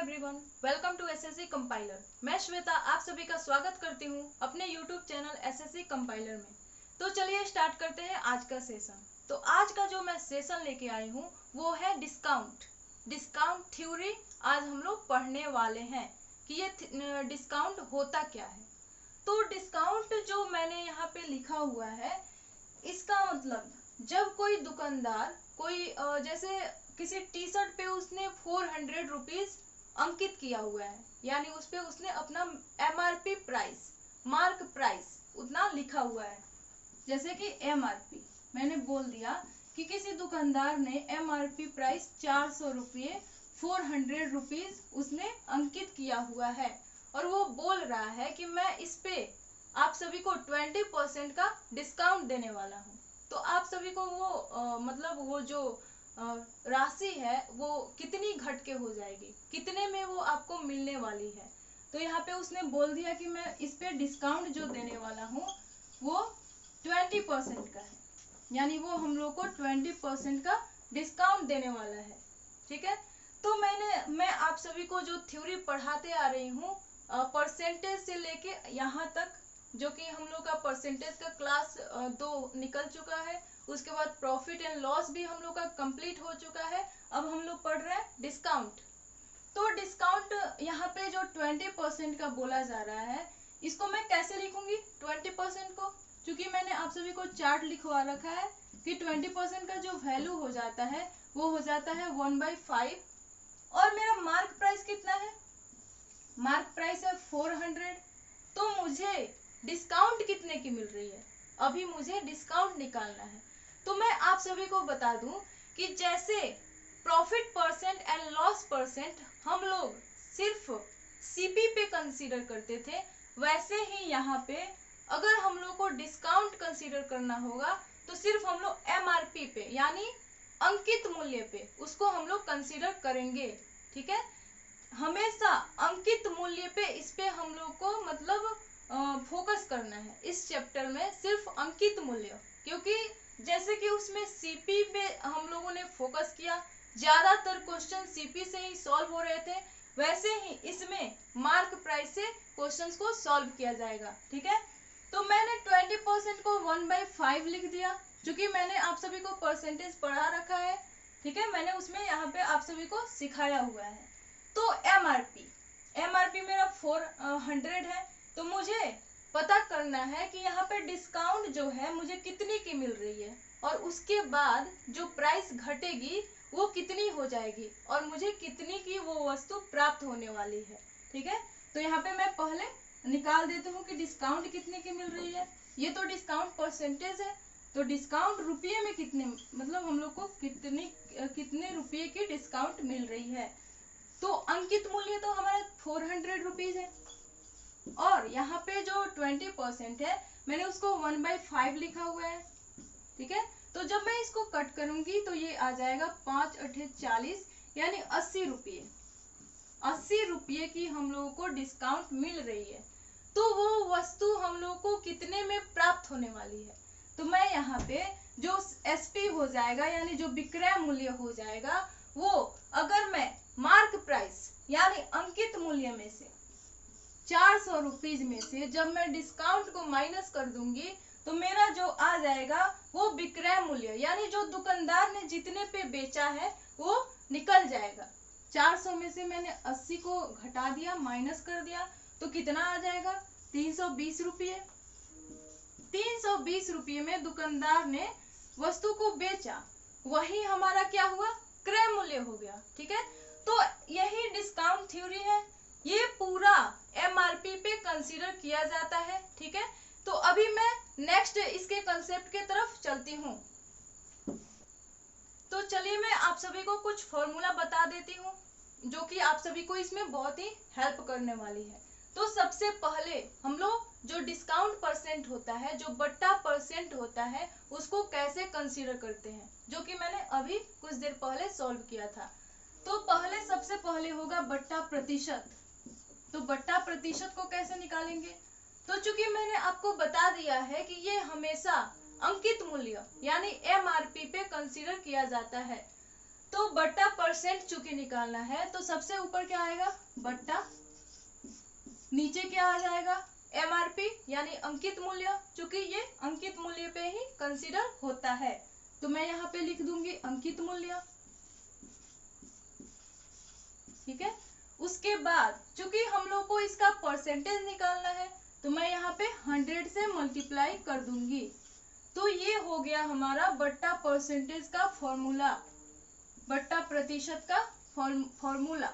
Everyone, welcome to SSC compiler. मैं श्वेता आप सभी का स्वागत करती हूँ अपने यूट्यूब चैनल एसएससी कंपाइलर में। तो चलिए स्टार्ट करते हैं आज का सेशन। तो आज का जो मैं सेशन लेके आई हूँ वो है डिस्काउंट थ्योरी। आज हम लोग पढ़ने वाले हैं कि ये डिस्काउंट होता क्या है। तो डिस्काउंट जो मैंने यहाँ पे लिखा हुआ है, इसका मतलब जब कोई दुकानदार जैसे किसी टी शर्ट पे उसने 400 रुपीज अंकित किया हुआ है, यानी उस पे उसने अपना एमआरपी प्राइस, मार्क प्राइस उतना लिखा हुआ है। जैसे कि एमआरपी मैंने बोल दिया कि किसी दुकानदार ने एमआरपी प्राइस 400 रुपये 400 रुपीज उसने अंकित किया हुआ है और वो बोल रहा है कि मैं इस पे आप सभी को 20% का डिस्काउंट देने वाला हूँ। तो आप सभी को वो मतलब वो जो राशि है वो कितनी घट के हो जाएगी, कितने में वो आपको मिलने वाली है। तो यहाँ पे उसने बोल दिया कि मैं इस पे डिस्काउंट जो देने वाला हूँ वो 20% का है, यानी वो हम लोग को 20% का डिस्काउंट देने वाला है। ठीक है, तो मैं आप सभी को जो थ्योरी पढ़ाते आ रही हूँ परसेंटेज से लेके यहाँ तक, जो कि हम लोग का परसेंटेज का क्लास 2 निकल चुका है। उसके बाद प्रॉफिट एंड लॉस भी हम लोग का कंप्लीट हो चुका है। अब हम लोग पढ़ रहे हैं डिस्काउंट। तो डिस्काउंट यहाँ पे जो 20% का बोला जा रहा है, इसको मैं कैसे लिखूंगी 20% को, क्योंकि मैंने आप सभी को चार्ट लिखवा रखा है कि 20% का जो वैल्यू हो जाता है वो हो जाता है 1/5। और मेरा मार्क प्राइस कितना है, मार्क प्राइस है 400। तो मुझे डिस्काउंट कितने की मिल रही है, अभी मुझे डिस्काउंट निकालना है। तो मैं आप सभी को बता दूं कि जैसे profit percent and loss percent हम लोग सिर्फ सीपी पे कंसीडर करते थे, वैसे ही यहाँ पे अगर हम लोग को डिस्काउंट कंसीडर करना होगा तो सिर्फ हम लोग एमआरपी पे यानी अंकित मूल्य पे उसको हम लोग कंसीडर करेंगे। ठीक है, हमेशा अंकित मूल्य पे इस पे हम लोग को मतलब फोकस करना है इस चैप्टर में, सिर्फ अंकित मूल्य। क्योंकि जैसे कि उसमें सीपी पे हम लोगों ने फोकस किया, ज्यादातर क्वेश्चन सीपी से ही सॉल्व हो रहे थे, वैसे ही इसमें मार्क प्राइस से क्वेश्चंस को सॉल्व किया जाएगा। ठीक है, तो मैंने 20% को 1/5 लिख दिया, क्योंकि मैंने आप सभी को परसेंटेज पढ़ा रखा है। ठीक है, मैंने उसमें यहाँ पे आप सभी को सिखाया हुआ है। तो एमआरपी मेरा 400 है, तो मुझे पता करना है कि यहाँ पे डिस्काउंट जो है मुझे कितनी की मिल रही है और उसके बाद जो प्राइस घटेगी वो कितनी हो जाएगी और मुझे कितनी की वो वस्तु प्राप्त होने वाली है। ठीक है, तो यहाँ पे मैं पहले निकाल देती हूँ कि डिस्काउंट कितने की मिल रही है। ये तो डिस्काउंट परसेंटेज है, तो डिस्काउंट रुपये में कितने, मतलब हम लोग को कितने रुपये की डिस्काउंट मिल रही है। तो अंकित मूल्य तो हमारा 400 रुपीज है और यहाँ पे जो 20% है मैंने उसको 1/5 लिखा हुआ है। ठीक है, तो जब मैं इसको कट करूंगी तो ये आ जाएगा 5 8 40, यानी 80 रुपये। 80 रुपये की हम लोगों को डिस्काउंट मिल रही है। तो वो वस्तु हम लोगों को कितने में प्राप्त होने वाली है, तो मैं यहाँ पे जो एसपी हो जाएगा यानी जो विक्रय मूल्य हो जाएगा, वो अगर मैं मार्क प्राइस यानी अंकित मूल्य में से 400 रुपीज में से जब मैं डिस्काउंट को माइनस कर दूंगी तो मेरा जो आ जाएगा वो विक्रय मूल्य, यानी जो दुकानदार ने जितने पे बेचा है वो निकल जाएगा। 400 में से मैंने 80 को घटा दिया, माइनस कर दिया, तो कितना आ जाएगा 320 रुपये। 320 रुपये में दुकानदार ने वस्तु को बेचा, वही हमारा क्या हुआ, क्रय मूल्य हो गया। ठीक है, तो यही डिस्काउंट थ्योरी है, ये पूरा एमआरपी पे कंसीडर किया जाता है। ठीक है, तो अभी मैं नेक्स्ट इसके कंसेप्ट के तरफ चलती हूँ। तो चलिए मैं आप सभी को कुछ फॉर्मूला बता देती हूँ जो कि आप सभी को इसमें बहुत ही हेल्प करने वाली है। तो सबसे पहले हम लोग जो डिस्काउंट परसेंट होता है, जो बट्टा परसेंट होता है, उसको कैसे कंसीडर करते हैं, जो कि मैंने अभी कुछ देर पहले सॉल्व किया था। तो सबसे पहले होगा बट्टा प्रतिशत। तो बट्टा प्रतिशत को कैसे निकालेंगे, तो चूंकि मैंने आपको बता दिया है कि ये हमेशा अंकित मूल्य यानी एमआरपी पे कंसीडर किया जाता है, तो बट्टा परसेंट चूंकि निकालना है तो सबसे ऊपर क्या आएगा, बट्टा, नीचे क्या आ जाएगा, एमआरपी यानी अंकित मूल्य, चूंकि ये अंकित मूल्य पे ही कंसीडर होता है तो मैं यहाँ पे लिख दूंगी अंकित मूल्य। ठीक है, उसके बाद चूंकि हम लोग को इसका परसेंटेज निकालना है तो मैं यहाँ पे 100 से मल्टीप्लाई कर दूंगी। तो ये हो गया हमारा बट्टा परसेंटेज का फॉर्मूला, बट्टा प्रतिशत का फॉर्मूला।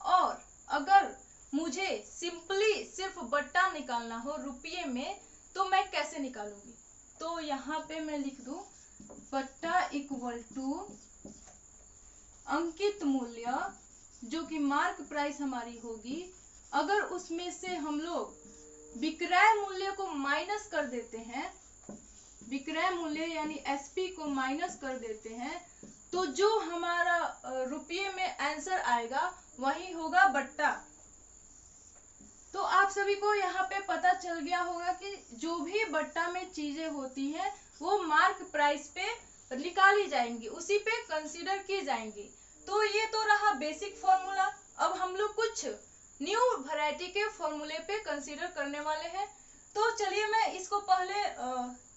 और अगर मुझे सिंपली सिर्फ बट्टा निकालना हो रुपये में तो मैं कैसे निकालूंगी, तो यहाँ पे मैं लिख दूं बट्टा इक्वल टू अंकित मूल्य जो कि मार्क प्राइस हमारी होगी, अगर उसमें से हम लोग विक्रय मूल्य को माइनस कर देते हैं, विक्रय मूल्य यानी एसपी को माइनस कर देते हैं, तो जो हमारा रुपये में आंसर आएगा वही होगा बट्टा। तो आप सभी को यहाँ पे पता चल गया होगा कि जो भी बट्टा में चीजें होती हैं वो मार्क प्राइस पे निकाली जाएंगी, उसी पे कंसीडर की जाएंगी। तो ये तो रहा बेसिक फॉर्मूला। अब हम लोग कुछ न्यू वैरायटी के फॉर्मूले पे कंसीडर करने वाले हैं। तो चलिए मैं इसको पहले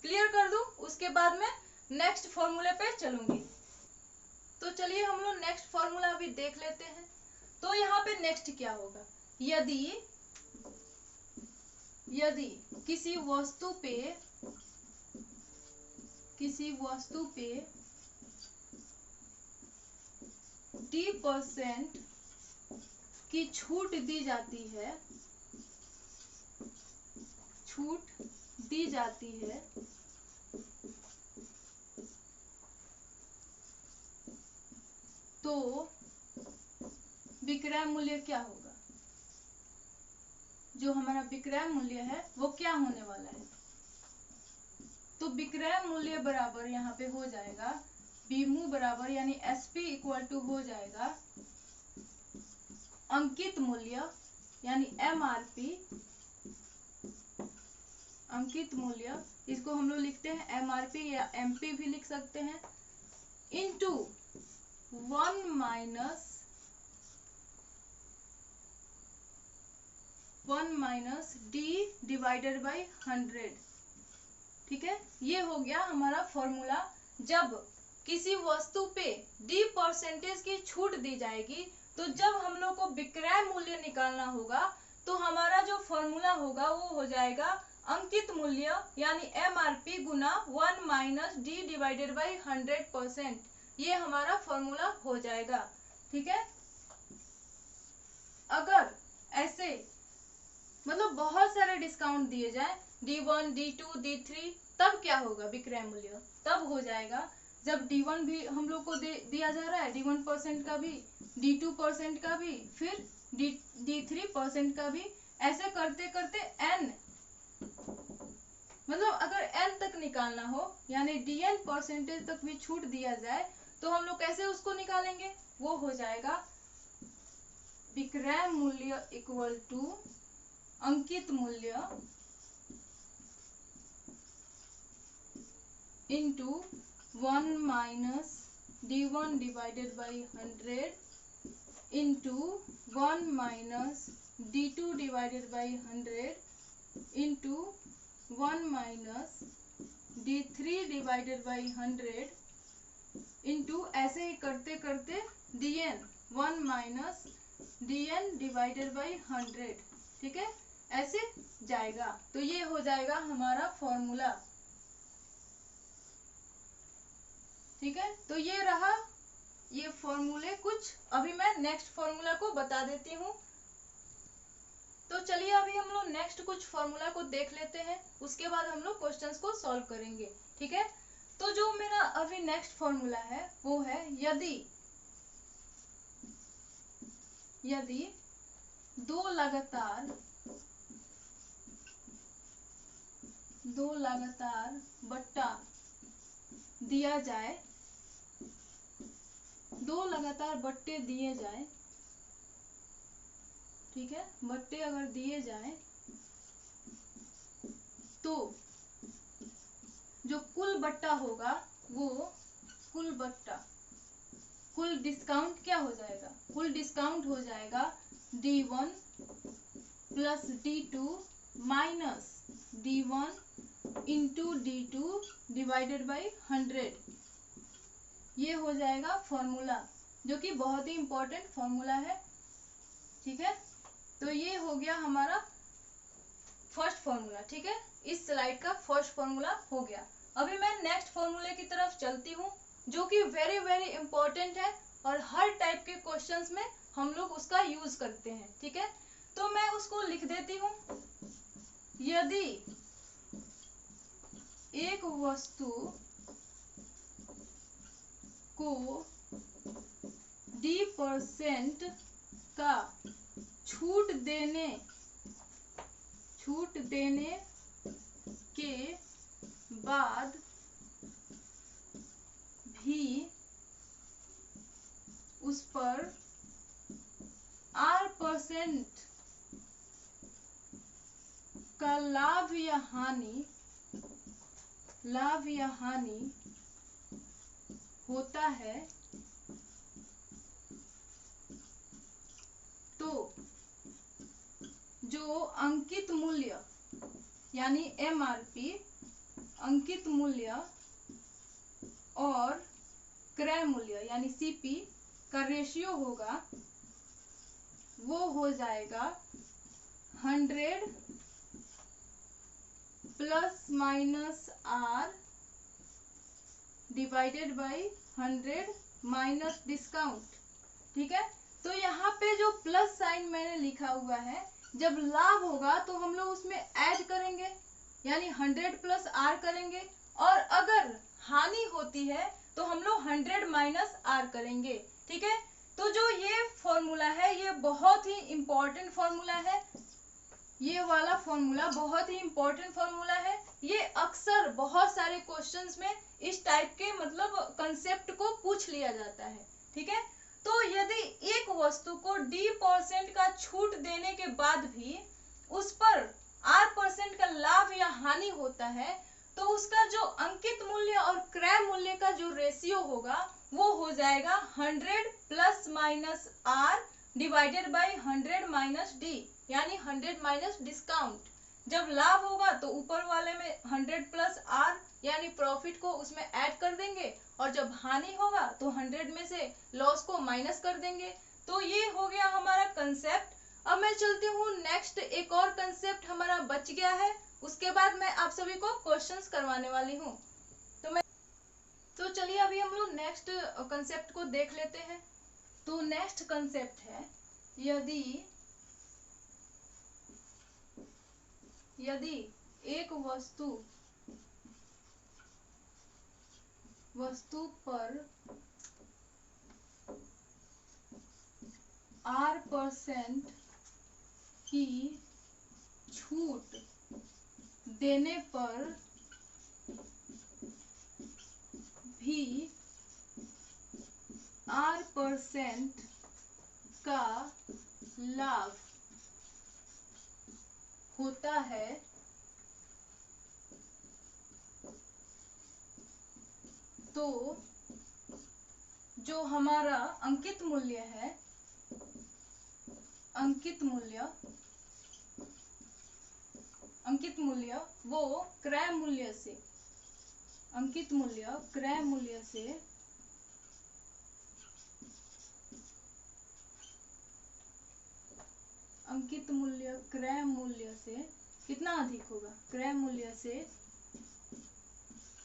क्लियर कर दूं, उसके बाद में नेक्स्ट फॉर्मूले पे चलूंगी। तो चलिए हम लोग नेक्स्ट फॉर्मूला अभी देख लेते हैं। तो यहाँ पे नेक्स्ट क्या होगा, यदि किसी वस्तु पे D% की छूट दी जाती है तो विक्रय मूल्य क्या होगा, जो हमारा विक्रय मूल्य है वो क्या होने वाला है। तो विक्रय मूल्य बराबर यहाँ पे हो जाएगा बीमू बराबर यानी एसपी इक्वल टू हो जाएगा अंकित मूल्य यानी एमआरपी, अंकित मूल्य इसको हम लोग लिखते हैं एमआरपी या एमपी भी लिख सकते हैं, into 1 minus D divided by 100। ठीक है, ये हो गया हमारा फॉर्मूला। जब किसी वस्तु पे D% की छूट दी जाएगी तो जब हम लोग को विक्रय मूल्य निकालना होगा तो हमारा जो फॉर्मूला होगा वो हो जाएगा अंकित मूल्य यानी MRP Guna 1 minus D divided by 100%। ये हमारा फॉर्मूला हो जाएगा। ठीक है, अगर ऐसे मतलब बहुत सारे डिस्काउंट दिए जाए D1, D2, D3, तब क्या होगा विक्रय मूल्य, तब हो जाएगा जब D1 भी हम लोग को दिया जा रहा है, D1% का भी, D2% का भी, फिर D3% का भी, ऐसे करते करते n, मतलब अगर n तक निकालना हो यानी DN% तक भी छूट दिया जाए तो हम लोग कैसे उसको निकालेंगे, वो हो जाएगा विक्रय मूल्य इक्वल टू अंकित मूल्य into 1 minus D1 divided by 100 into 1 minus D2 divided by 100 into 1 minus D3 divided by 100 into ऐसे ही करते करते DN 1 minus DN divided by 100। ठीक है, ऐसे जाएगा। तो ये हो जाएगा हमारा फॉर्मूला। ठीक है, तो ये रहा ये फॉर्मूले कुछ। अभी मैं नेक्स्ट फॉर्मूला को बता देती हूँ। तो चलिए अभी हम लोग नेक्स्ट कुछ फॉर्मूला को देख लेते हैं, उसके बाद हम लोग क्वेश्चंस को सॉल्व करेंगे। ठीक है, तो जो मेरा अभी नेक्स्ट फॉर्मूला है वो है यदि दो लगातार बट्टा दिया जाए, दो लगातार बट्टे दिए जाए, ठीक है, बट्टे अगर दिए जाए तो जो कुल बट्टा होगा वो कुल बट्टा कुल डिस्काउंट क्या हो जाएगा, कुल डिस्काउंट हो जाएगा D1 plus D2 minus D1 into D2 divided by 100। ये हो जाएगा फॉर्मूला, जो कि बहुत ही इंपॉर्टेंट फॉर्मूला है। ठीक है, तो ये हो गया हमारा फर्स्ट फॉर्मूला। ठीक है, इस स्लाइड का फर्स्ट फॉर्मूला हो गया। अभी मैं नेक्स्ट फॉर्मूले की तरफ चलती हूँ, जो कि वेरी वेरी इंपॉर्टेंट है और हर टाइप के क्वेश्चंस में हम लोग उसका यूज करते हैं। ठीक है, तो मैं उसको लिख देती हूँ। यदि एक वस्तु को D% का छूट देने के बाद भी उस पर R% का लाभ या हानि होता है, तो जो अंकित मूल्य यानी MRP अंकित मूल्य और क्रय मूल्य यानी CP का रेशियो होगा, वो हो जाएगा 100 plus minus R divided by 100 minus discount. ठीक है, तो यहाँ पे जो प्लस साइन मैंने लिखा हुआ है, जब लाभ होगा तो हम लोग उसमें ऐड करेंगे, यानी 100 प्लस R करेंगे, और अगर हानि होती है तो हम लोग 100 माइनस R करेंगे। ठीक है, तो जो ये फॉर्मूला है ये बहुत ही इंपॉर्टेंट फॉर्मूला है। ये वाला फॉर्मूला बहुत ही इंपॉर्टेंट फॉर्मूला है। ये अक्सर बहुत सारे क्वेश्चंस में इस टाइप के मतलब कंसेप्ट को पूछ लिया जाता है। ठीक है, तो यदि एक वस्तु को D% का छूट देने के बाद भी उस पर R% का लाभ या हानि होता है, तो उसका जो अंकित मूल्य और क्रय मूल्य का जो रेशियो होगा वो हो जाएगा 100 plus minus R divided by 100 minus D, यानी 100 माइनस डिस्काउंट। जब लाभ होगा तो ऊपर वाले में 100 प्लस R यानी प्रॉफिट को उसमें ऐड कर देंगे, और जब हानि होगा तो 100 में से लॉस को माइनस कर देंगे। तो ये हो गया हमारा कंसेप्ट। अब मैं चलती हूँ नेक्स्ट, एक और कंसेप्ट हमारा बच गया है, उसके बाद मैं आप सभी को क्वेश्चंस करवाने वाली हूँ। तो चलिए अभी हम लोग नेक्स्ट कंसेप्ट को देख लेते हैं। तो नेक्स्ट कंसेप्ट है, यदि एक वस्तु पर R% की छूट देने पर भी R% का लाभ होता है, तो जो हमारा अंकित मूल्य है, अंकित मूल्य वो क्रय मूल्य से, अंकित मूल्य क्रय मूल्य से कितना अधिक होगा, क्रय मूल्य से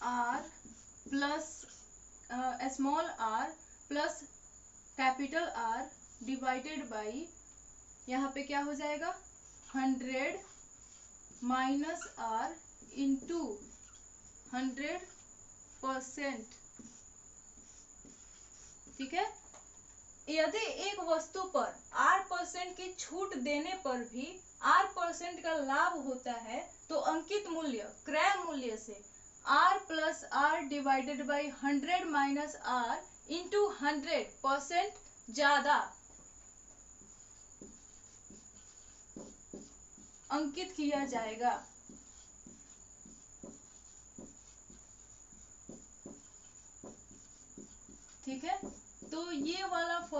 R plus small r plus capital R divided by, यहाँ पे क्या हो जाएगा 100 माइनस R इंटू 100%। ठीक है, यदि एक वस्तु पर R% की छूट देने पर भी R% का लाभ होता है, तो अंकित मूल्य क्रय मूल्य से R plus R divided by 100 minus R into 100% ज्यादा अंकित किया जाएगा। ठीक है, तो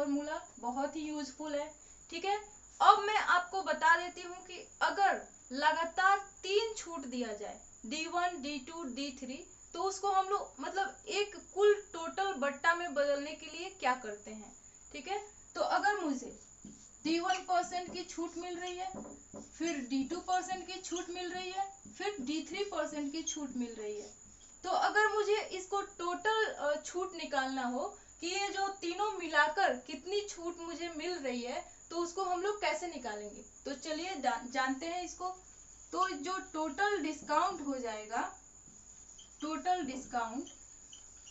फॉर्मूला बहुत ही यूजफुल है। ठीक है, अब मैं आपको बता देती हूँ कि अगर लगातार 3 छूट दिया जाए D1, D2, D3, तो उसको हम लोग मतलब एक कुल टोटल बट्टा में बदलने के लिए क्या करते हैं। ठीक है, तो अगर मुझे D1% की छूट मिल रही है, फिर D2% की छूट मिल रही है, फिर D3% की छूट मिल रही है, तो अगर मुझे इसको टोटल छूट निकालना हो कि ये जो तीनों मिलाकर कितनी छूट मुझे मिल रही है, तो उसको हम लोग कैसे निकालेंगे। तो चलिए जानते हैं इसको। तो जो टोटल डिस्काउंट हो जाएगा, टोटल डिस्काउंट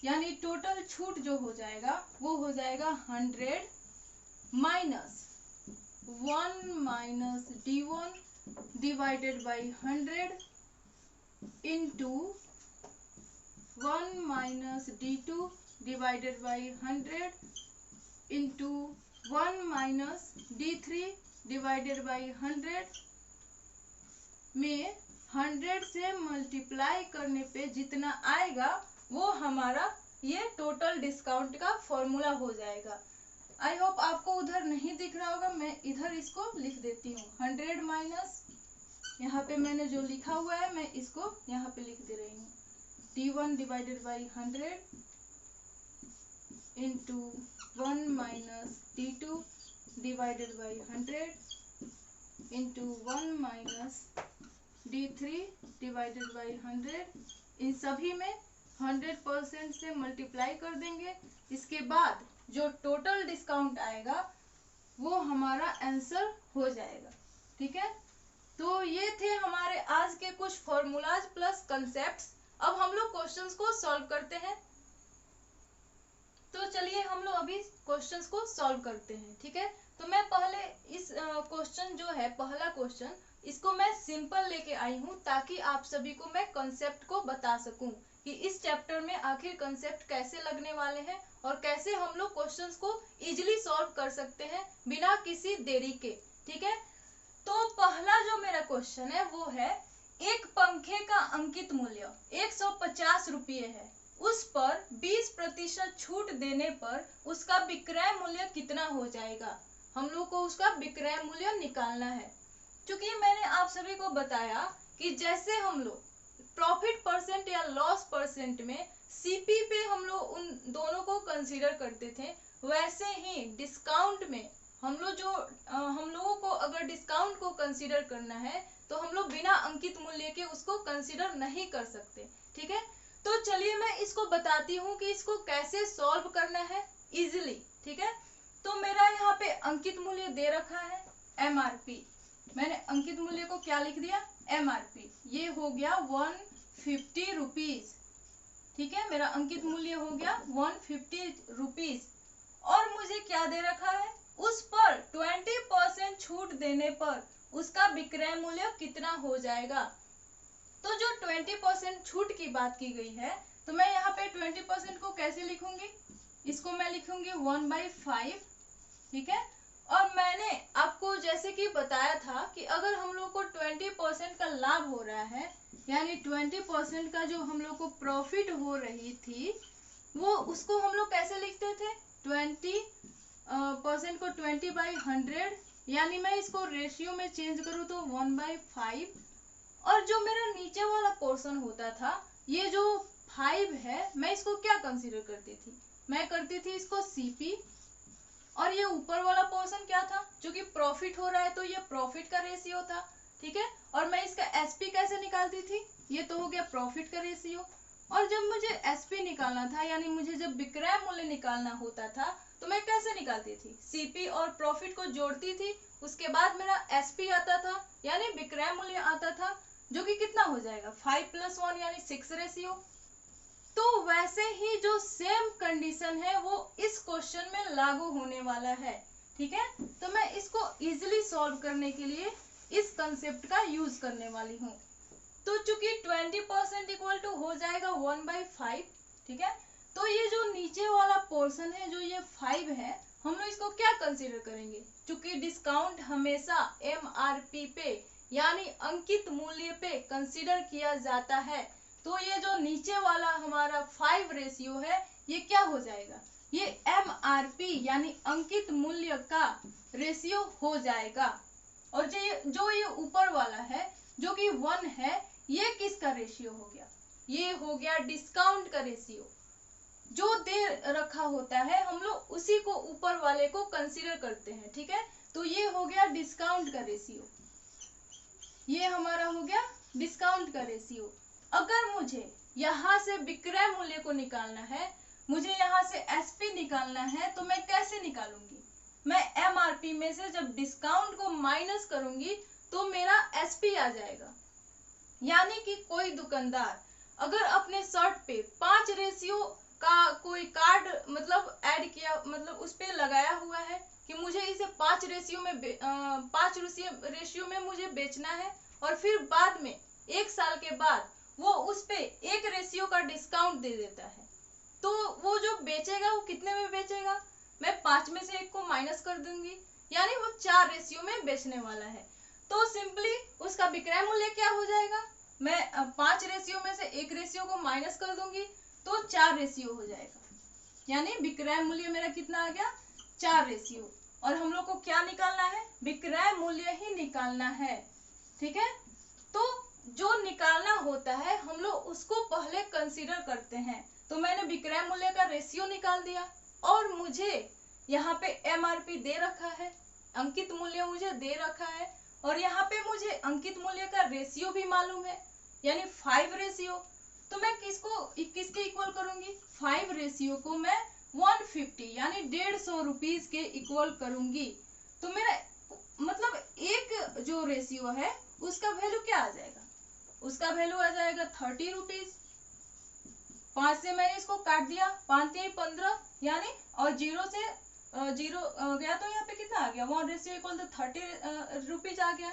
यानी टोटल छूट जो हो जाएगा वो हो जाएगा 100 minus 1 minus D1 divided by 100 into 1 minus D2 divided by 100 into 1 minus D3 divided by 100 में 100 से मल्टीप्लाई करने पे जितना आएगा वो हमारा ये टोटल डिस्काउंट का फॉर्मूला हो जाएगा। आई होप आपको उधर नहीं दिख रहा होगा, मैं इधर इसको लिख देती हूँ। 100 माइनस यहाँ पे मैंने जो लिखा हुआ है मैं इसको यहाँ पे लिख दे रही हूँ। D1 divided by 100 into 1 minus D2 divided by 100 into 1 minus D3 divided by 100। इन सभी में 100% से मल्टीप्लाई कर देंगे। इसके बाद जो टोटल डिस्काउंट आएगा वो हमारा आंसर हो जाएगा। ठीक है, तो ये थे हमारे आज के कुछ फॉर्मूलाज प्लस कंसेप्ट्स। अब हम लोग क्वेश्चंस को सॉल्व करते हैं। तो चलिए हम लोग अभी क्वेश्चंस को सॉल्व करते हैं। ठीक है, तो मैं पहले इस क्वेश्चन जो है पहला क्वेश्चन, इसको मैं सिंपल लेके आई हूँ ताकि आप सभी को मैं कंसेप्ट को बता सकूं कि इस चैप्टर में आखिर कंसेप्ट कैसे लगने वाले हैं और कैसे हम लोग क्वेश्चंस को इजीली सॉल्व कर सकते हैं बिना किसी देरी के। ठीक है, तो पहला जो मेरा क्वेश्चन है वो है, एक पंखे का अंकित मूल्य 150 रुपये है, उस पर 20% छूट देने पर उसका विक्रय मूल्य कितना हो जाएगा। हम लोग को उसका विक्रय मूल्य निकालना है। क्योंकि मैंने आप सभी को बताया कि जैसे हम लोग प्रॉफिट परसेंट या लॉस परसेंट में सीपी पे हम लोग उन दोनों को कंसीडर करते थे, वैसे ही डिस्काउंट में हम लोगों को अगर डिस्काउंट को कंसीडर करना है तो हम लोग बिना अंकित मूल्य के उसको कंसीडर नहीं कर सकते। ठीक है, तो चलिए मैं इसको बताती हूँ कि इसको कैसे सॉल्व करना है इजीली। ठीक है, तो मेरा यहाँ पे अंकित मूल्य दे रखा है MRP। मैंने अंकित मूल्य को क्या लिख दिया, MRP। ये हो गया 150 रुपीज। ठीक है, मेरा अंकित मूल्य हो गया 150 रुपीज। और मुझे क्या दे रखा है, उस पर 20% छूट देने पर उसका विक्रय मूल्य कितना हो जाएगा। तो जो 20% छूट की बात की गई है, तो मैं यहाँ पे 20% को कैसे लिखूंगी, इसको मैं लिखूंगी 1/5। ठीक है, और मैंने आपको जैसे कि बताया था कि अगर हम लोग को 20% का लाभ हो रहा है, यानी 20% का जो हम लोग को प्रॉफिट हो रही थी, वो उसको हम लोग कैसे लिखते थे, 20% को 20/100, यानी मैं इसको रेशियो में चेंज करूँ तो 1/5। और जो मेरा नीचे वाला पोर्शन होता था, ये जो 5 है, मैं इसको क्या कंसीडर करती थी, मैं करती थी इसको सीपी। और ये ऊपर वाला पोर्शन क्या था, जो कि प्रॉफिट हो रहा है, तो ये प्रॉफिट का रेशियो था। ठीक है, और मैं इसका एसपी कैसे निकालती थी, ये तो हो गया प्रॉफिट का रेशियो। और जब मुझे एसपी निकालना था, यानी मुझे जब विक्रय मूल्य निकालना होता था, तो मैं कैसे निकालती थी, सीपी और प्रॉफिट को जोड़ती थी, उसके बाद मेरा एसपी आता था यानी विक्रय मूल्य आता था, जो कि कितना हो जाएगा 5+1 यानी 6 रेशियो। तो वैसे ही जो सेम कंडीशन है वो इस क्वेश्चन में लागू होने वाला है। ठीक है, तो मैं इसको इजीली सॉल्व करने के लिए इस कंसेप्ट का यूज करने वाली हूँ। तो चूंकि 20% इक्वल टू हो जाएगा 1/5। ठीक है, तो ये जो नीचे वाला पोर्शन है, जो ये 5 है, हम लोग इसको क्या कंसीडर करेंगे, चूंकि डिस्काउंट हमेशा MRP पे यानी अंकित मूल्य पे कंसीडर किया जाता है, तो ये जो नीचे वाला हमारा 5 रेशियो है, ये क्या हो जाएगा, ये MRP यानी अंकित मूल्य का रेशियो हो जाएगा। और जो ये ऊपर वाला है जो कि 1 है, ये किसका रेशियो हो गया? ये हो गया डिस्काउंट का रेशियो। जो दे रखा होता है हम लोग उसी को ऊपर वाले को कंसीडर करते हैं, ठीक है। तो ये हो गया डिस्काउंट का रेशियो, ये हमारा हो गया डिस्काउंट का रेशियो। अगर मुझे यहाँ से विक्रय मूल्य को निकालना है, मुझे यहाँ से एसपी निकालना है, तो मैं कैसे निकालूंगी? मैं एमआरपी में से जब डिस्काउंट को माइनस करूंगी तो मेरा एसपी आ जाएगा। यानी कि कोई दुकानदार अगर अपने शर्ट पे 5 रेशियो का कोई कार्ड मतलब ऐड किया, मतलब उस पे लगाया हुआ है कि मुझे इसे 5 रेशियो में मुझे बेचना है, और फिर बाद में 1 साल के बाद वो उस पे 1 रेशियो का डिस्काउंट दे देता है, तो वो जो बेचेगा वो कितने में बेचेगा? मैं 5 में से 1 को माइनस कर दूंगी, यानी वो 4 रेशियो में बेचने वाला है। तो सिंपली उसका विक्रय मूल्य क्या हो जाएगा? मैं 5 रेशियो में से 1 रेशियो को माइनस कर दूंगी तो 4 रेशियो हो जाएगा, यानी विक्रय मूल्य मेरा कितना आ गया? 4 रेशियो। और हम लोग को क्या निकालना है? विक्रय मूल्य ही निकालना है, ठीक है। तो जो निकालना होता है हम लोग उसको पहले कंसीडर करते हैं। तो मैंने विक्रय मूल्य का रेशियो निकाल दिया, और मुझे यहाँ पे एमआरपी दे रखा है, अंकित मूल्य मुझे दे रखा है, और यहाँ पे मुझे अंकित मूल्य का रेशियो भी मालूम है, यानी 5 रेशियो। तो मैं किसके इक्वल करूंगी? 5 रेशियो को मैं 150 यानी 150 रुपीज के इक्वल करूंगी। तो मेरा मतलब एक जो रेशियो है उसका वैल्यू क्या आ जाएगा? उसका वैल्यू आ जाएगा 30 रुपीज। 5 से मैंने इसको काट दिया, 5 से 15, यानी और 0 से 0 गया तो यहाँ पे कितना आ गया? 1 रेशियो इक्वल टू 30 रुपीज आ गया।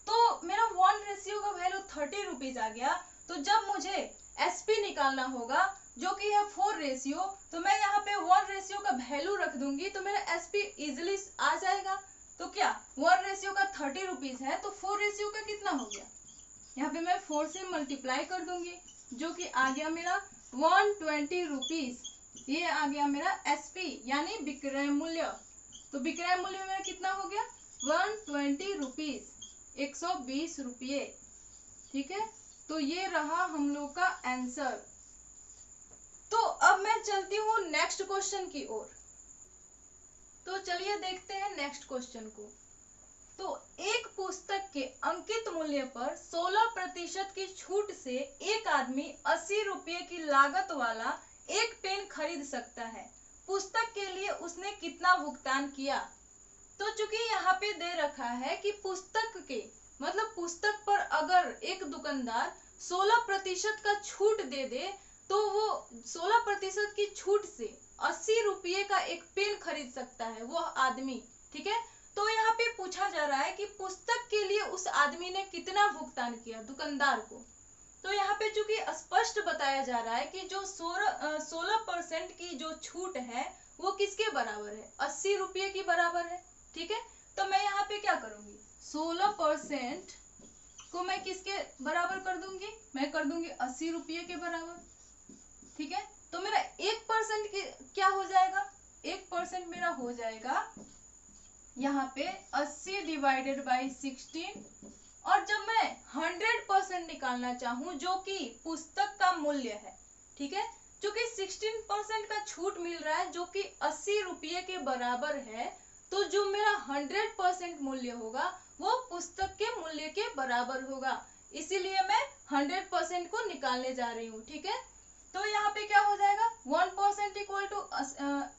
तो मेरा 1 रेशियो का वैल्यू 30 रुपीज आ गया। तो जब मुझे एसपी निकालना होगा जो कि है 4 रेशियो, तो मैं यहाँ पे 1 रेशियो का वैल्यू रख दूंगी तो मेरा एसपी इजिली आ जाएगा। तो क्या 1 रेशियो का 30 रुपीज है, तो 4 रेशियो का कितना हो गया? यहाँ पे मैं 4 से मल्टीप्लाई कर दूंगी, जो कि आ गया मेरा 120 रुपीज। ये आ गया मेरा एसपी यानी विक्रय मूल्य। तो विक्रय मूल्य मेरा कितना हो गया? 120 रुपीज, 120 रुपये, ठीक है। तो ये रहा हम लोग का आंसर। तो अब मैं चलती हूँ नेक्स्ट क्वेश्चन की ओर। तो चलिए देखते हैं नेक्स्ट क्वेश्चन को। तो एक पुस्तक के अंकित मूल्य पर 16% की छूट से एक आदमी 80 रुपये की लागत वाला एक पेन खरीद सकता है। पुस्तक के लिए उसने कितना भुगतान किया? तो चूंकि यहाँ पे दे रखा है कि पुस्तक के मतलब पुस्तक पर अगर एक दुकानदार 16% का छूट दे दे तो वो 16% की छूट से 80 रुपये का एक पेन खरीद सकता है वो आदमी, ठीक है। तो यहाँ पे पूछा जा रहा है कि पुस्तक के लिए उस आदमी ने कितना भुगतान किया दुकानदार को। तो यहाँ पे चूंकि स्पष्ट बताया जा रहा है कि जो 16% की जो छूट है वो किसके बराबर है? 80 रुपये की बराबर है, ठीक है। तो मैं यहाँ पे क्या करूंगी? 16% को मैं किसके बराबर कर दूंगी? मैं कर दूंगी 80 रुपये के बराबर, ठीक है। तो मेरा 1% क्या हो जाएगा? 1% मेरा हो जाएगा यहाँ पे 80 डिवाइडेड बाई 16। और जब मैं 100% निकालना चाहूं जो कि पुस्तक का मूल्य है, ठीक है, क्योंकि 16% का छूट मिल रहा है जो कि 80 रुपये के बराबर है, तो जो मेरा 100% मूल्य होगा वो पुस्तक के मूल्य के बराबर होगा। इसीलिए मैं 100% को निकालने जा रही हूँ, ठीक है। तो यहाँ पे क्या हो जाएगा? 1% इक्वल टू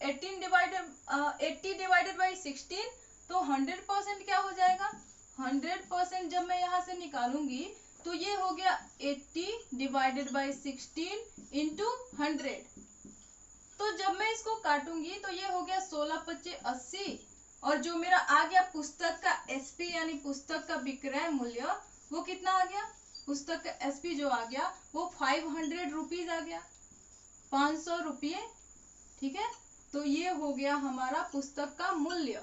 80 डिवाइडेड बाई 16। तो 100% क्या हो जाएगा? 100% जब मैं यहाँ से निकालूंगी तो ये हो गया 80 डिवाइडेड बाई 16 इंटू 100। तो जब मैं इसको काटूंगी तो ये हो गया 16×5 80, और जो मेरा आ गया पुस्तक का एसपी यानी पुस्तक का विक्रय मूल्य वो कितना आ गया? पुस्तक का एसपी जो आ गया वो 500 रुपीज आ गया, 500 रुपये, ठीक है। तो ये हो गया हमारा पुस्तक का मूल्य,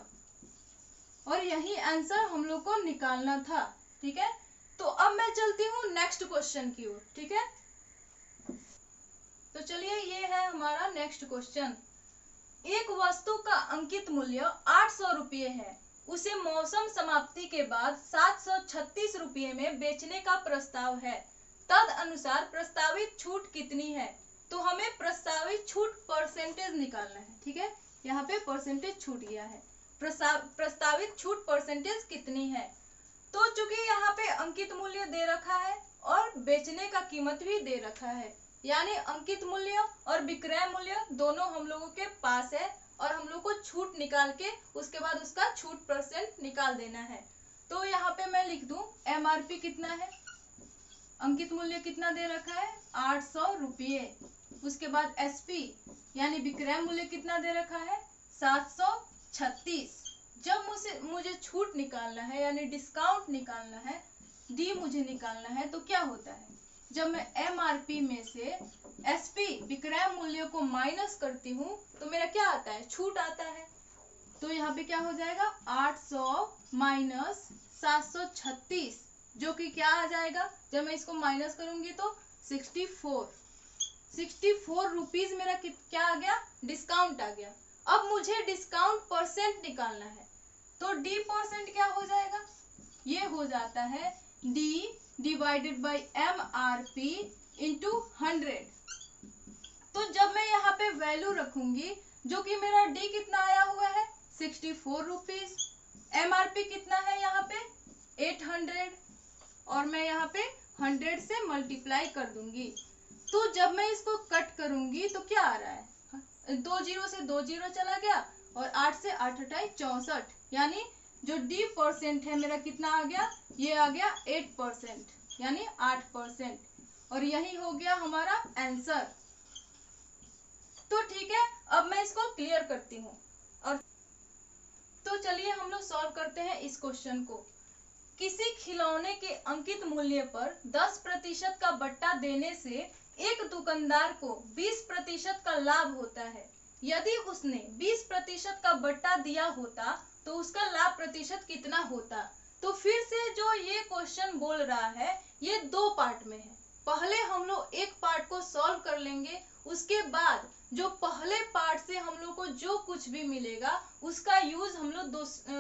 और यही आंसर हम लोग को निकालना था, ठीक है। तो अब मैं चलती हूँ नेक्स्ट क्वेश्चन की ओर, ठीक है। तो चलिए ये है हमारा नेक्स्ट क्वेश्चन। एक वस्तु का अंकित मूल्य 800 रुपये है, उसे मौसम समाप्ति के बाद 736 रुपये में बेचने का प्रस्ताव है, तद अनुसार प्रस्तावित छूट कितनी है? तो हमें प्रस्तावित छूट परसेंटेज निकालना है। ठीक है, यहाँ पे परसेंटेज छूट गया है, प्रस्तावित छूट परसेंटेज कितनी है? तो चूंकि यहाँ पे अंकित मूल्य दे रखा है और बेचने का कीमत भी दे रखा है, यानी अंकित मूल्य और विक्रय मूल्य दोनों हम लोगों के पास है और हम लोग को छूट निकाल के उसके बाद उसका छूट परसेंट निकाल देना है। तो यहाँ पे मैं लिख दूं एमआरपी कितना है, अंकित मूल्य कितना दे रखा है 800 रुपये, उसके बाद एसपी यानी विक्रय मूल्य कितना दे रखा है 736। जब मुझे छूट निकालना है यानी डिस्काउंट निकालना है, डी मुझे निकालना है, तो क्या होता है जब मैं एमआरपी में से एसपी विक्रय मूल्य को माइनस करती हूँ तो मेरा क्या आता है, छूट आता है। तो यहाँ पे क्या हो जाएगा 800 माइनस 736, जो कि क्या आ जाएगा, जब मैं इसको माइनस करूंगी तो 64 रुपीज मेरा क्या आ गया, डिस्काउंट आ गया। अब मुझे डिस्काउंट परसेंट निकालना है, तो डी परसेंट क्या हो जाएगा, ये हो जाता है D divided by M R P into 100। तो जब मैं यहाँ पे वैल्यू रखूंगी, जो कि मेरा डी कितना आया हुआ है 64 रुपीज, एम आर पी कितना है यहाँ पे 800, और मैं यहाँ पे 100 से मल्टीप्लाई कर दूंगी। तो जब मैं इसको कट करूंगी तो क्या आ रहा है, 2 जीरो से 2 जीरो चला गया और 8 से 8 अठाई 64, यानी जो डी परसेंट है मेरा कितना आ गया, ये आ गया 8%, यानी 8%, और यही हो गया हमारा आंसर। तो ठीक है, अब मैं इसको क्लियर करती हूँ। और तो चलिए हम लोग सॉल्व करते हैं इस क्वेश्चन को। किसी खिलौने के अंकित मूल्य पर 10% का बट्टा देने से एक दुकानदार को 20% का लाभ होता है। यदि उसने 20% का बट्टा दिया होता तो उसका लाभ प्रतिशत कितना होता? तो फिर से जो ये क्वेश्चन बोल रहा है ये दो पार्ट में है। पहले हम लोग एक पार्ट को सॉल्व कर लेंगे, उसके बाद जो पहले पार्ट से हम लोग को जो कुछ भी मिलेगा उसका यूज हम लोग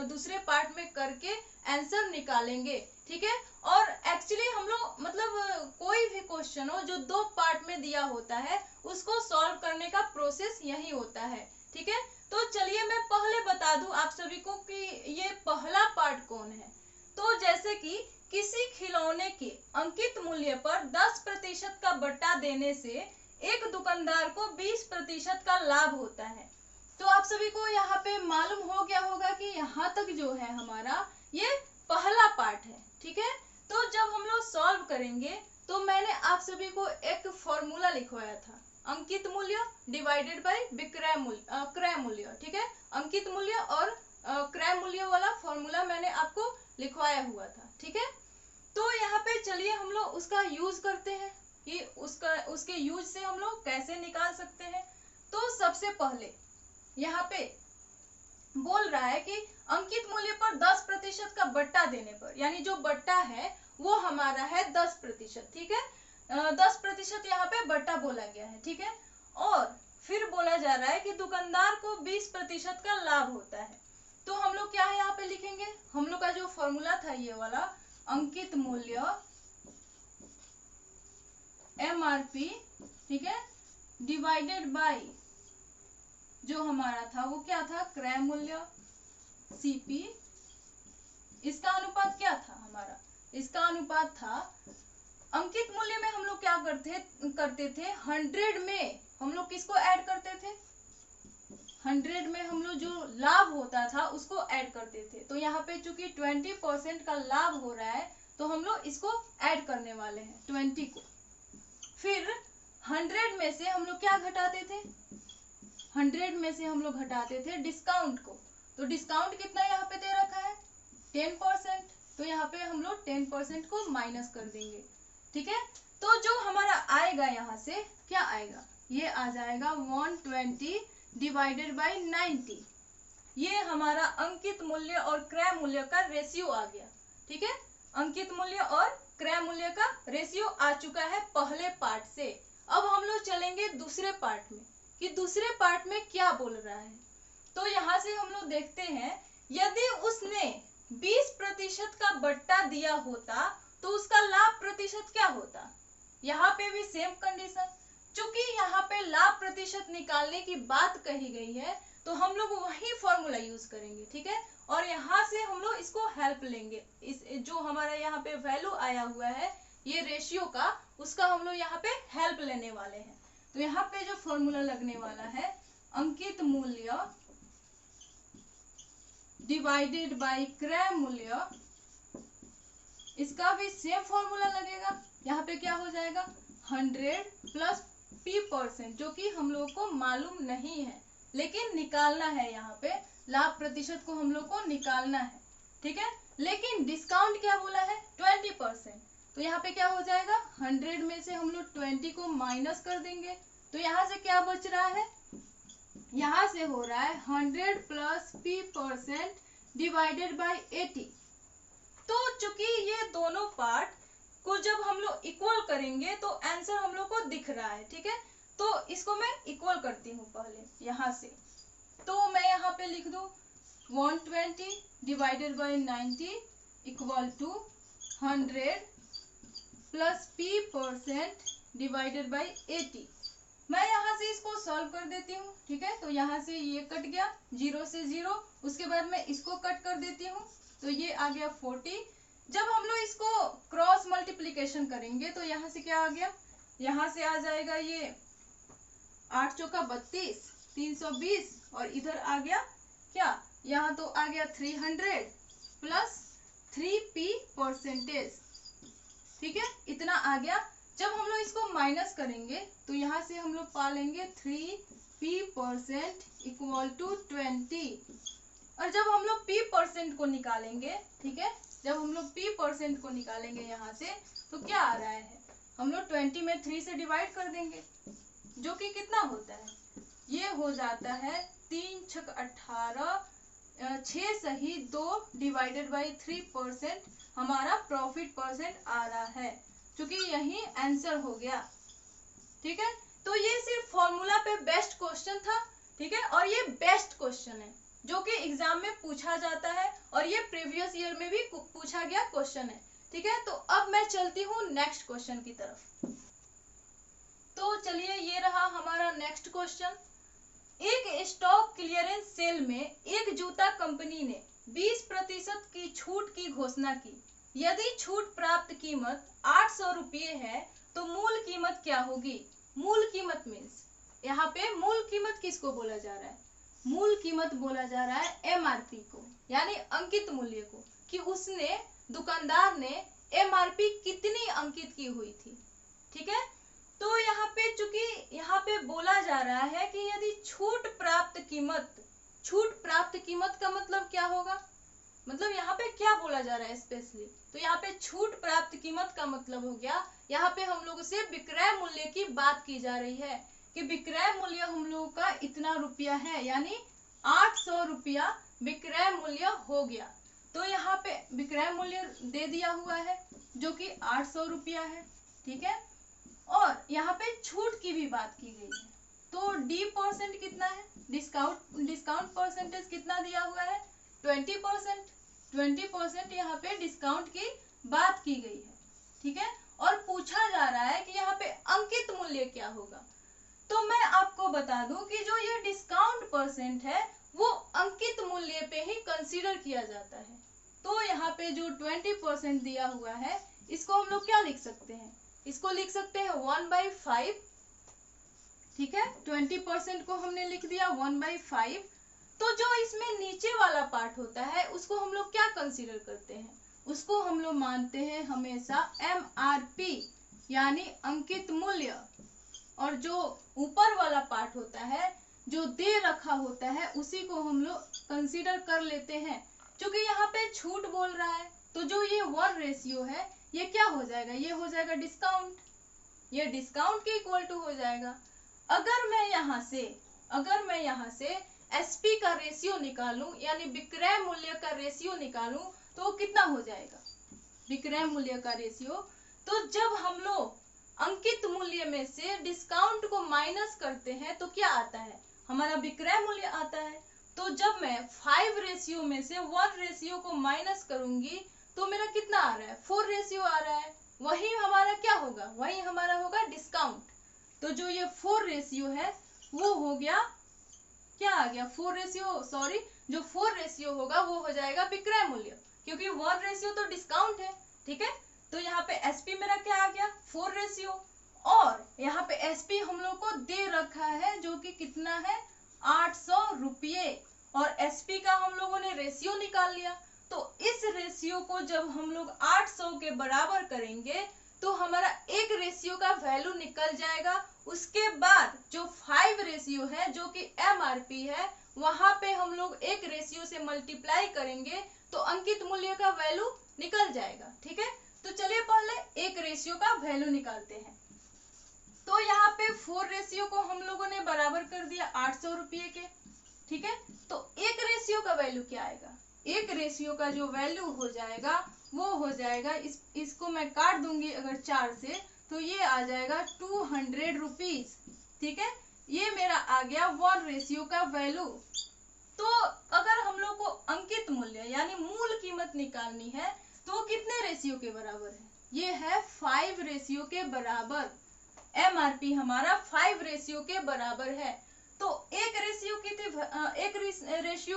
दूसरे पार्ट में करके आंसर निकालेंगे। ठीक है, और एक्चुअली हम लोग मतलब कोई भी क्वेश्चन हो जो दो पार्ट में दिया होता है उसको सॉल्व करने का प्रोसेस यही होता है। ठीक है, तो चलिए मैं पहले बता दूं आप सभी को कि ये पहला पार्ट कौन है। तो जैसे कि किसी खिलौने के अंकित मूल्य पर 10% का बट्टा देने से एक दुकानदार को 20% का लाभ होता है। तो आप सभी को यहाँ पे मालूम हो गया होगा कि यहाँ तक जो है हमारा ये पहला पार्ट है। ठीक है, तो जब हम लोग सॉल्व करेंगे तो मैंने आप सभी को एक फॉर्मूला लिखवाया था, अंकित मूल्य डिवाइडेड बाय विक्रय मूल्य क्रय मूल्य। ठीक है, अंकित मूल्य और क्रय मूल्य वाला फॉर्मूला मैंने आपको लिखवाया हुआ था। ठीक है, तो यहाँ पे चलिए हम लोग उसका यूज करते हैं कि उसके यूज से हम लोग कैसे निकाल सकते हैं। तो सबसे पहले यहाँ पे बोल रहा है कि अंकित मूल्य पर 10% का बट्टा देने पर, यानी जो बट्टा है वो हमारा है 10%। ठीक है, 10% यहाँ पे बट्टा बोला गया है। ठीक है, और फिर बोला जा रहा है कि दुकानदार को 20% का लाभ होता है। तो हम लोग क्या है यहाँ पे लिखेंगे, हम लोग का जो फॉर्मूला था ये वाला, अंकित मूल्य एमआरपी, ठीक है, डिवाइडेड बाय जो हमारा था वो क्या था, क्रय मूल्य सीपी। इसका अनुपात क्या था हमारा, इसका अनुपात था अंकित मूल्य में हम लोग क्या करते थे 100 में हम लोग किसको ऐड करते थे, 100 में हम लोग जो लाभ होता था उसको ऐड करते थे। तो यहाँ पे चूंकि 20% का लाभ हो रहा है तो हम लोग इसको ऐड करने वाले हैं 20 को। फिर 100 में से हम लोग क्या घटाते थे, 100 में से हम लोग घटाते थे डिस्काउंट को। तो डिस्काउंट कितना यहाँ पे दे रखा है 10%, तो यहाँ पे हम लोग 10% को माइनस कर देंगे। ठीक है, तो जो हमारा आएगा यहाँ से क्या आएगा, ये आ जाएगा 120 डिवाइडेड बाय 90। ये हमारा अंकित मूल्य और क्रय मूल्य का रेशियो आ गया। ठीक है, अंकित मूल्य और क्रय मूल्य का रेशियो आ चुका है पहले पार्ट से। अब हम लोग चलेंगे दूसरे पार्ट में कि दूसरे पार्ट में क्या बोल रहा है। तो यहाँ से हम लोग देखते हैं, यदि उसने 20% का बट्टा दिया होता तो उसका लाभ प्रतिशत क्या होता। यहाँ पे भी सेम कंडीशन, चूंकि यहाँ पे लाभ प्रतिशत निकालने की बात कही गई है तो हम लोग वही फॉर्मूला यूज करेंगे, ठीक है। और यहाँ से हम लोग इसको हेल्प लेंगे, इस जो हमारा यहाँ पे वैल्यू आया हुआ है ये रेशियो का, उसका हम लोग यहाँ पे हेल्प लेने वाले हैं। तो यहाँ पे जो फॉर्मूला लगने वाला है, अंकित मूल्य डिवाइडेड बाय क्रय मूल्य, इसका भी सेम फॉर्मूला लगेगा। यहाँ पे क्या हो जाएगा, 100 प्लस p%, जो कि हम लोग को मालूम नहीं है लेकिन निकालना है। यहाँ पे लाभ प्रतिशत को हम लोग को निकालना है, ठीक है। लेकिन डिस्काउंट क्या बोला है, 20%। तो यहाँ पे क्या हो जाएगा, 100 में से हम लोग 20 को माइनस कर देंगे तो यहाँ से क्या बच रहा है, यहाँ से हो रहा है 100 प्लस p% डिवाइडेड बाय 80। तो चूंकि ये दोनों पार्ट को जब हम लोग इक्वल करेंगे तो आंसर हम लोग को दिख रहा है, ठीक है। तो इसको मैं इक्वल करती हूँ पहले यहाँ से, तो मैं यहाँ पे लिख दूँ 120 divided by 90 equal to 100 plus p% divided by 80। मैं यहाँ से इसको सॉल्व कर देती हूँ, ठीक है। तो यहाँ से ये कट गया 0 से 0, उसके बाद मैं इसको कट कर देती हूँ तो ये आ गया 40। जब हम लोग इसको क्रॉस मल्टीप्लिकेशन करेंगे तो यहाँ से क्या आ गया, यहाँ से आ जाएगा ये 8 चौका 32, 320, और इधर आ गया क्या, यहाँ तो आ गया 300 प्लस 3p%, ठीक है, इतना आ गया। जब हम लोग इसको माइनस करेंगे तो यहाँ से हम लोग पा लेंगे 3p% इक्वल टू 20। और जब हम लोग p% को निकालेंगे, ठीक है, जब हम लोग p% को निकालेंगे यहाँ से तो क्या आ रहा है, हम लोग 20 में 3 से डिवाइड कर देंगे, जो कि कितना होता है, ये हो जाता है 3 छक 18, 6 सही 2 डिवाइडेड बाई 3% हमारा प्रॉफिट परसेंट आ रहा है, क्योंकि यही आंसर हो गया, ठीक है। तो ये सिर्फ फॉर्मूला पे बेस्ट क्वेश्चन था, ठीक है, और ये बेस्ट क्वेश्चन है जो कि एग्जाम में पूछा जाता है और ये प्रीवियस ईयर में भी पूछा गया क्वेश्चन है, ठीक है। तो अब मैं चलती हूँ नेक्स्ट क्वेश्चन की तरफ। तो चलिए ये रहा हमारा नेक्स्ट क्वेश्चन। एक स्टॉक क्लियरेंस सेल में एक जूता कंपनी ने 20% की छूट की घोषणा की। यदि छूट प्राप्त कीमत 800 रुपये है तो मूल कीमत क्या होगी। मूल कीमत मीन्स यहाँ पे मूल कीमत किसको बोला जा रहा है, मूल कीमत बोला जा रहा है एमआरपी को, यानी अंकित मूल्य को, कि उसने दुकानदार ने एमआरपी कितनी अंकित की हुई थी, ठीक है। तो यहाँ पे चूंकि यहाँ पे बोला जा रहा है कि यदि छूट प्राप्त कीमत का मतलब क्या होगा, मतलब यहाँ पे क्या बोला जा रहा है स्पेशली, तो यहाँ पे छूट प्राप्त कीमत का मतलब हो गया, यहाँ पे हम लोगों से विक्रय मूल्य की बात की जा रही है कि विक्रय मूल्य हम लोगों का इतना रुपया है, यानी 800 रुपया विक्रय मूल्य हो गया। तो यहाँ पे विक्रय मूल्य दे दिया हुआ है जो कि 800 रुपया है, ठीक है। और यहाँ पे छूट की भी बात की गई है, तो D% कितना है, डिस्काउंट परसेंटेज कितना दिया हुआ है, 20% यहाँ पे डिस्काउंट की बात की गई है, ठीक है। और पूछा जा रहा है कि यहाँ पे अंकित मूल्य क्या होगा। तो मैं आपको बता दूं कि जो ये डिस्काउंट परसेंट है वो अंकित मूल्य पे ही कंसीडर किया जाता है। तो यहाँ पे जो 20% दिया हुआ है इसको हम लोग क्या लिख सकते हैं, इसको लिख सकते हैं 1/5, ठीक है। 20% को हमने लिख दिया 1/5। तो जो इसमें नीचे वाला पार्ट होता है उसको हम लोग क्या कंसीडर करते हैं, उसको हम लोग मानते हैं हमेशा एमआरपी यानी अंकित मूल्य, और जो ऊपर वाला पार्ट होता है जो दे रखा होता है उसी को हम लोग कंसीडर कर लेते हैं। क्योंकि यहाँ पे छूट बोल रहा है तो जो ये 1 रेशियो है ये क्या हो जाएगा, ये हो जाएगा डिस्काउंट, ये डिस्काउंट के इक्वल टू हो जाएगा। अगर मैं यहाँ से एसपी का रेशियो निकालूं यानी विक्रय मूल्य का रेशियो निकालूं तो कितना हो जाएगा विक्रय मूल्य का रेशियो। तो जब हम लोग अंकित मूल्य में से डिस्काउंट को माइनस करते हैं तो क्या आता है, हमारा विक्रय मूल्य आता है। तो जब मैं 5 रेशियो में से 1 रेशियो को माइनस करूंगी तो मेरा कितना आ रहा है, 4 रेशियो आ रहा है। वही हमारा क्या होगा, वही हमारा होगा डिस्काउंट। तो जो ये 4 रेशियो है वो हो गया, क्या आ गया, 4 रेशियो, सॉरी, जो 4 रेशियो होगा वो हो जाएगा विक्रय मूल्य, क्योंकि 1 रेशियो तो डिस्काउंट है। ठीक है, तो यहाँ पे एसपी मेरा क्या आ गया, 4 रेशियो। और यहाँ पे एसपी हम लोग को दे रखा है जो कि कितना है, 800 रुपये। और एसपी का हम लोगों ने रेशियो निकाल लिया। तो इस रेशियो को जब हम लोग 800 के बराबर करेंगे तो हमारा एक रेशियो का वैल्यू निकल जाएगा। उसके बाद जो 5 रेशियो है जो कि एमआरपी है, वहां पे हम लोग एक रेशियो से मल्टीप्लाई करेंगे तो अंकित मूल्य का वैल्यू निकल जाएगा। ठीक है, तो चलिए पहले एक रेशियो का वैल्यू निकालते हैं। तो यहाँ पे 4 रेशियो को हम लोगों ने बराबर कर दिया 800 रुपये के। ठीक है, तो एक रेशियो का वैल्यू क्या आएगा, एक रेशियो का जो वैल्यू हो जाएगा वो हो जाएगा, इसको मैं काट दूंगी अगर 4 से, तो ये आ जाएगा 200 रुपीज। ठीक है, ये मेरा आ गया 1 रेशियो का वैल्यू। तो अगर हम लोग को अंकित मूल्य यानी मूल कीमत निकालनी है तो कितने रेशियो के बराबर है, ये है 5 रेशियो के बराबर। एमआरपी हमारा 5 रेशियो के बराबर है। तो एक रेशियो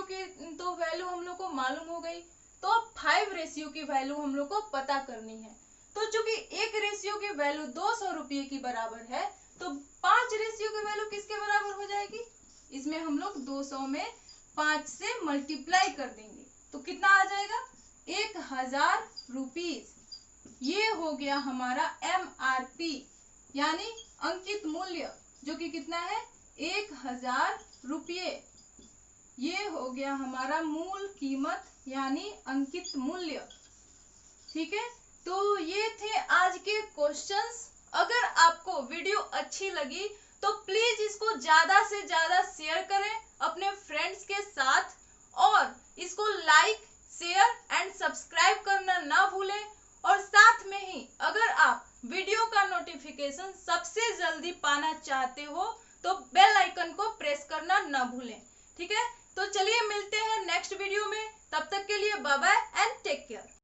की तो वैल्यू हम लोग को मालूम हो गई। तो अब 5 रेशियो की वैल्यू हम लोग को पता करनी है। तो चूंकि एक रेशियो की वैल्यू 200 रुपये की बराबर है तो 5 रेशियो की वैल्यू किसके बराबर हो जाएगी, इसमें हम लोग 200 में 5 से मल्टीप्लाई कर देंगे तो कितना आ जाएगा, 1000 रुपीज। ये हो गया हमारा एमआरपी यानी अंकित मूल्य, जो कि कितना है, 1000 रुपये। ये हो गया हमारा मूल कीमत यानी अंकित मूल्य। ठीक है, तो ये थे आज के क्वेश्चंस। अगर आपको वीडियो अच्छी लगी तो प्लीज इसको ज्यादा से ज्यादा शेयर करें अपने फ्रेंड्स के साथ, और इसको लाइक, शेयर एंड सब्सक्राइब करना ना भूलें। और साथ में ही अगर आप वीडियो का नोटिफिकेशन सबसे जल्दी पाना चाहते हो तो बेल आइकन को प्रेस करना ना भूलें। ठीक है, तो चलिए मिलते हैं नेक्स्ट वीडियो में, तब तक के लिए bye bye and take care.